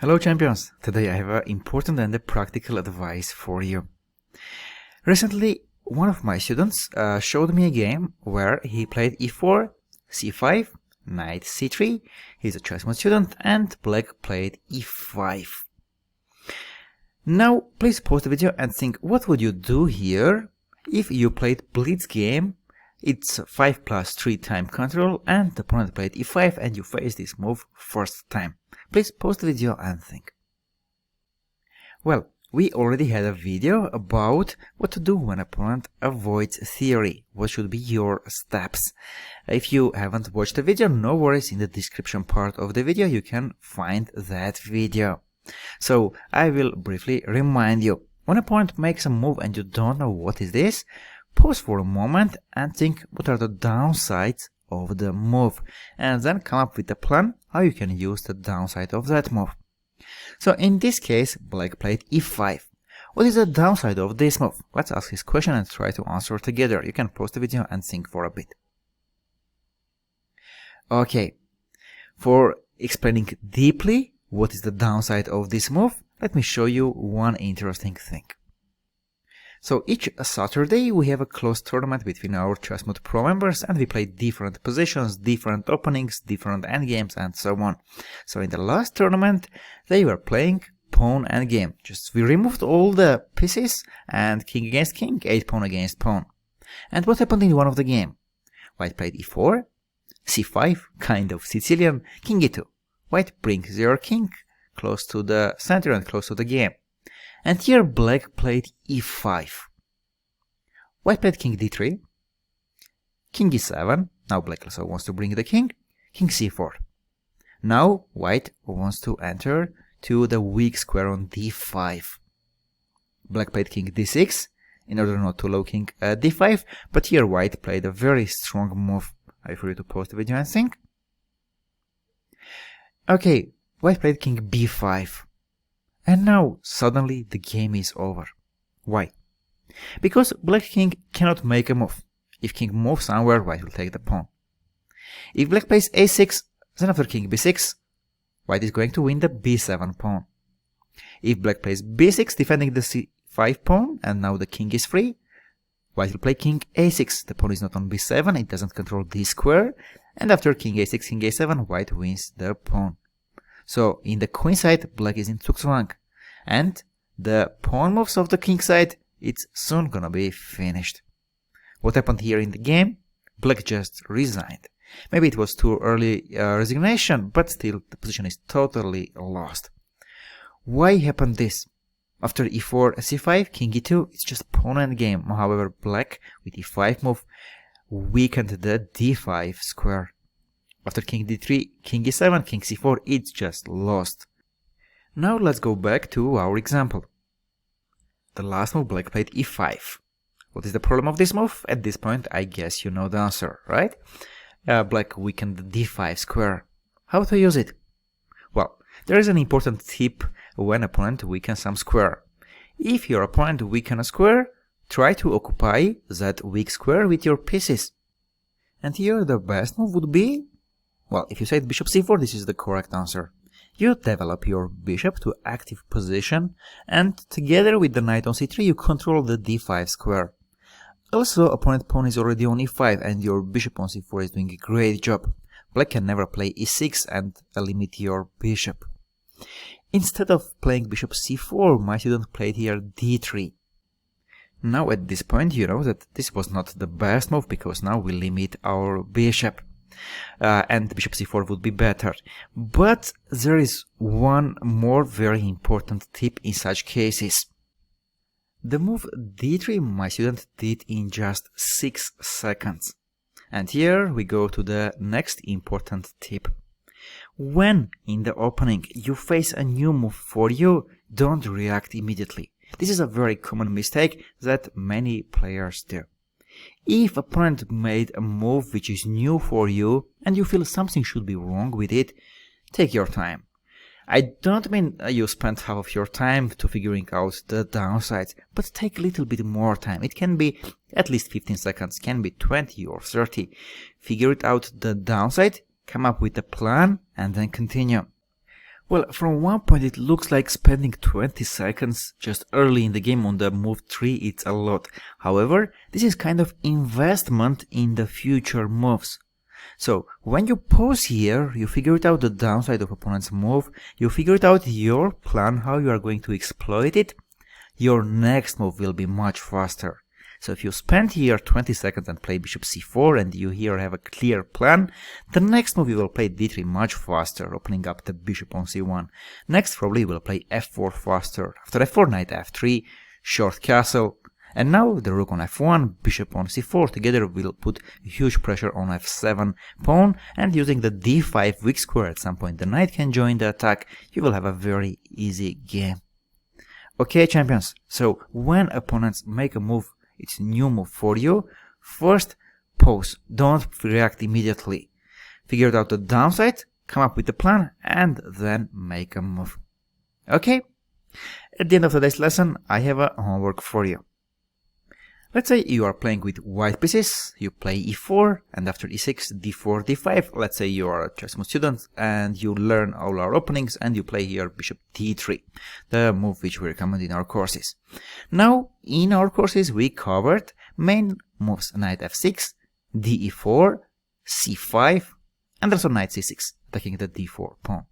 Hello champions! Today I have an important and a practical advice for you. Recently, one of my students showed me a game where he played e4, c5, knight c3, he's a Chessmood student, and black played e5. Now, please pause the video and think what would you do here if you played blitz game. It's 5+3 time control and the opponent played e5 and you face this move first time. Please pause the video and think. Well, we already had a video about what to do when opponent avoids theory. What should be your steps? If you haven't watched the video, no worries, in the description part of the video you can find that video. So, I will briefly remind you. When opponent makes a move and you don't know what is this, pause for a moment and think what are the downsides of the move, and then come up with a plan how you can use the downside of that move. So in this case, black played e5. What is the downside of this move? Let's ask this question and try to answer together. You can pause the video and think for a bit. Okay, for explaining deeply what is the downside of this move, let me show you one interesting thing. So each Saturday we have a close tournament between our Chessmood Pro members and we play different positions, different openings, different endgames and so on. So in the last tournament they were playing pawn endgame. Just we removed all the pieces and king against king, 8 pawn against pawn. And what happened in one of the game? White played e4, c5, kind of Sicilian, king e2. White brings your king close to the center and close to the game. And here black played e5. White played king d3, king e7, now black also wants to bring the king c4. Now white wants to enter to the weak square on d5. Black played king d6 in order not to allow king d5, but here white played a very strong move. I refer you to pause the video and think. Okay, white played king b5. And now, suddenly, the game is over. Why? Because black king cannot make a move. If king moves somewhere, white will take the pawn. If black plays a6, then after king b6, white is going to win the b7 pawn. If black plays b6, defending the c5 pawn, and now the king is free, white will play king a6. The pawn is not on b7, it doesn't control this square, and after king a6, king a7, white wins the pawn. So, in the queen side, black is in Zugzwang, and the pawn moves of the king side, it's soon gonna be finished. What happened here in the game? Black just resigned. Maybe it was too early resignation, but still the position is totally lost. Why happened this? After e4, c5, king e2, it's just pawn endgame. However, black with e5 move weakened the d5 square. After king d3, king e7, king c4, it's just lost. Now let's go back to our example. The last move, black played e5. What is the problem of this move? At this point, I guess you know the answer, right? Black weakened the d5 square. How to use it? Well, there is an important tip when opponent weakens some square. If your opponent weakens a square, try to occupy that weak square with your pieces. And here the best move would be, well, if you say bishop c4, this is the correct answer. You develop your bishop to active position, and together with the knight on c3, you control the d5 square. Also, opponent pawn is already on e5, and your bishop on c4 is doing a great job. Black can never play e6 and limit your bishop. Instead of playing bishop c4, my student played here d3. Now at this point, you know that this was not the best move, because now we limit our bishop. And bishop c4 would be better. But there is one more very important tip in such cases. The move d3 my student did in just 6 seconds. And here we go to the next important tip. When in the opening you face a new move for you, don't react immediately. This is a very common mistake that many players do. If opponent made a move which is new for you and you feel something should be wrong with it, take your time. I don't mean you spend half of your time to figuring out the downsides, but take a little bit more time. It can be at least 15 seconds, can be 20 or 30. Figure it out the downside, come up with a plan and then continue. Well, from one point it looks like spending 20 seconds just early in the game on the move 3 it's a lot. However, this is kind of investment in the future moves. So, when you pause here, you figure it out the downside of opponent's move, you figure it out your plan, how you are going to exploit it, your next move will be much faster. So if you spend here 20 seconds and play bishop c4 and you here have a clear plan, the next move you will play d3 much faster, opening up the bishop on c1. Next probably you will play f4 faster. After f4, knight f3, short castle. And now the rook on f1, bishop on c4 together will put huge pressure on f7 pawn, and using the d5 weak square at some point the knight can join the attack. You will have a very easy game. Okay, champions, so when opponents make a move, it's a new move for you, first pause, don't react immediately. Figure out the downside, come up with a plan, and then make a move. Okay? At the end of today's lesson, I have a homework for you. Let's say you are playing with white pieces, you play e4, and after e6, d4, d5. Let's say you are a Chessmood student and you learn all our openings and you play here bishop d3, the move which we recommend in our courses. Now, in our courses we covered main moves knight f6, de4, c5, and also knight c6, attacking the d4 pawn.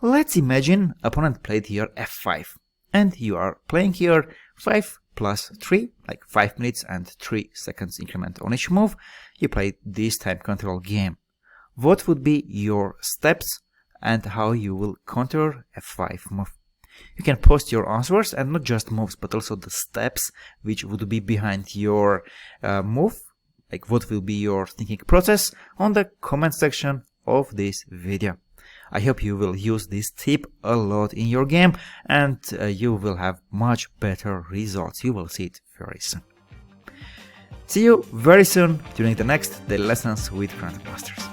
Let's imagine opponent played here f5, and you are playing here 5 plus 3, like 5 minutes and 3 seconds increment on each move. You play this time control game. What would be your steps and how you will counter f5 move? You can post your answers and not just moves but also the steps which would be behind your move, like what will be your thinking process, on the comment section of this video. I hope you will use this tip a lot in your game and you will have much better results. You will see it very soon. See you very soon during the next daily lessons with Grandmasters.